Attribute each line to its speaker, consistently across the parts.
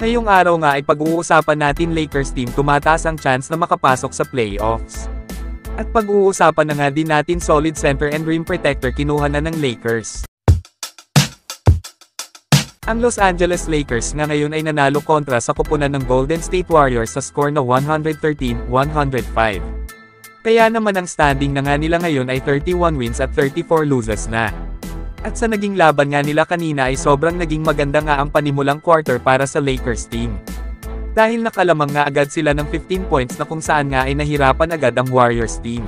Speaker 1: Ngayong araw nga ay pag-uusapan natin Lakers team tumataas ang chance na makapasok sa playoffs. At pag-uusapan na nga din natin solid center and rim protector kinuha na ng Lakers. Ang Los Angeles Lakers nga ngayon ay nanalo kontra sa koponan ng Golden State Warriors sa score na 113-105. Kaya naman ang standing na nga nila ngayon ay 31 wins at 34 losses na. At sa naging laban nga nila kanina ay sobrang naging maganda nga ang panimulang quarter para sa Lakers team. Dahil nakalamang nga agad sila ng 15 points na kung saan nga ay nahirapan agad ang Warriors team.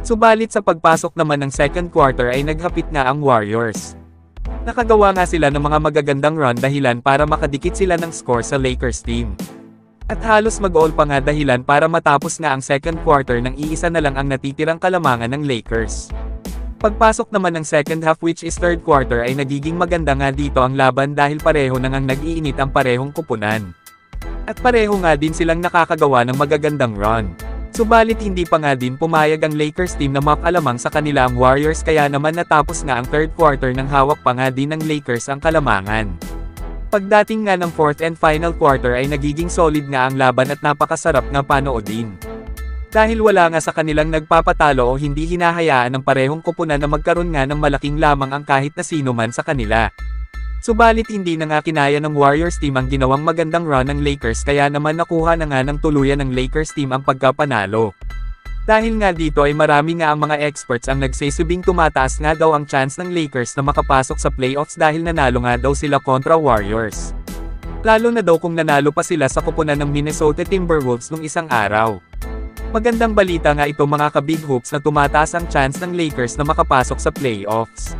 Speaker 1: Subalit sa pagpasok naman ng second quarter ay naghapit nga ang Warriors. Nakagawa nga sila ng mga magagandang run dahilan para makadikit sila ng score sa Lakers team. At halos mag-all pa nga dahilan para matapos nga ang second quarter nang iisa na lang ang natitirang kalamangan ng Lakers. Pagpasok naman ng second half which is third quarter ay nagiging maganda nga dito ang laban dahil pareho na ngang nag-iinit ang parehong kupunan. At pareho nga din silang nakakagawa ng magagandang run. Subalit hindi pa nga din pumayag ang Lakers team na makalamang sa kanila ang Warriors kaya naman natapos nga ang third quarter nang hawak pa nga din ng Lakers ang kalamangan. Pagdating nga ng fourth and final quarter ay nagiging solid nga ang laban at napakasarap nga panoodin. Dahil wala nga sa kanilang nagpapatalo o hindi hinahayaan ng parehong koponan na magkaroon nga ng malaking lamang ang kahit na sino man sa kanila. Subalit hindi na nga kinaya ng Warriors team ang ginawang magandang run ng Lakers kaya naman nakuha na nga ng tuluyan ng Lakers team ang pagkapanalo. Dahil nga dito ay marami nga ang mga experts ang nagsasabing tumataas nga daw ang chance ng Lakers na makapasok sa playoffs dahil nanalo nga daw sila kontra Warriors. Lalo na daw kung nanalo pa sila sa koponan ng Minnesota Timberwolves nung isang araw. Magandang balita nga ito mga ka-big hoops na tumataas ang chance ng Lakers na makapasok sa playoffs.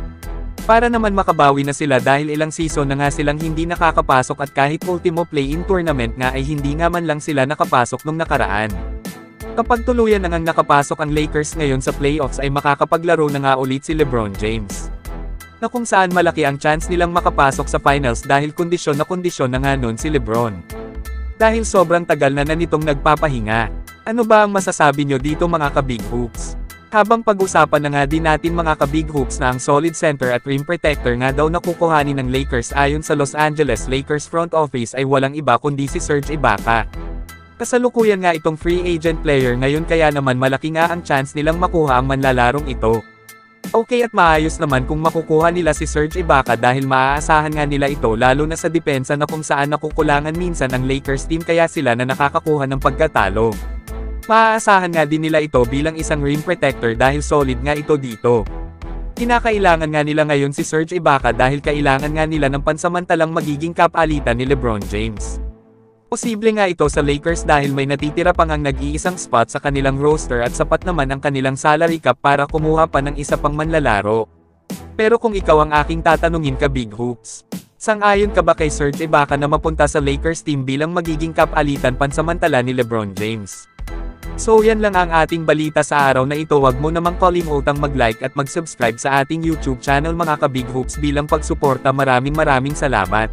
Speaker 1: Para naman makabawi na sila dahil ilang season na nga silang hindi nakakapasok at kahit ultimo play-in tournament nga ay hindi nga man lang sila nakapasok nung nakaraan. Kapag tuluyan na ngang nakapasok ang Lakers ngayon sa playoffs ay makakapaglaro na nga ulit si LeBron James. Na kung saan malaki ang chance nilang makapasok sa finals dahil kondisyon na nga nun si LeBron. Dahil sobrang tagal na nitong nagpapahinga. Ano ba ang masasabi nyo dito mga ka-big hoops? Habang pag-usapan na nga din natin mga ka-big hoops na ang solid center at rim protector nga daw nakukuhanin ng Lakers ayon sa Los Angeles Lakers front office ay walang iba kundi si Serge Ibaka. Kasalukuyan nga itong free agent player ngayon kaya naman malaki nga ang chance nilang makuha ang manlalarong ito. Okay at maayos naman kung makukuha nila si Serge Ibaka dahil maaasahan nga nila ito lalo na sa depensa na kung saan nakukulangan minsan ang Lakers team kaya sila na nakakakuha ng pagkatalo. Maaasahan nga din nila ito bilang isang rim protector dahil solid nga ito dito. Kinakailangan nga nila ngayon si Serge Ibaka dahil kailangan nga nila ng pansamantalang magiging kapalitan ni LeBron James. Posible nga ito sa Lakers dahil may natitira pang ang nag-iisang spot sa kanilang roster at sapat naman ang kanilang salary cap para kumuha pa ng isa pang manlalaro. Pero kung ikaw ang aking tatanungin ka big hoops, sang-ayon ka ba kay Serge Ibaka na mapunta sa Lakers team bilang magiging kapalitan pansamantala ni LeBron James? So yan lang ang ating balita sa araw na ito. Huwag mo namang kalimutang mag-like at mag-subscribe sa ating YouTube channel mga ka-big hoops bilang pagsuporta. Maraming salamat.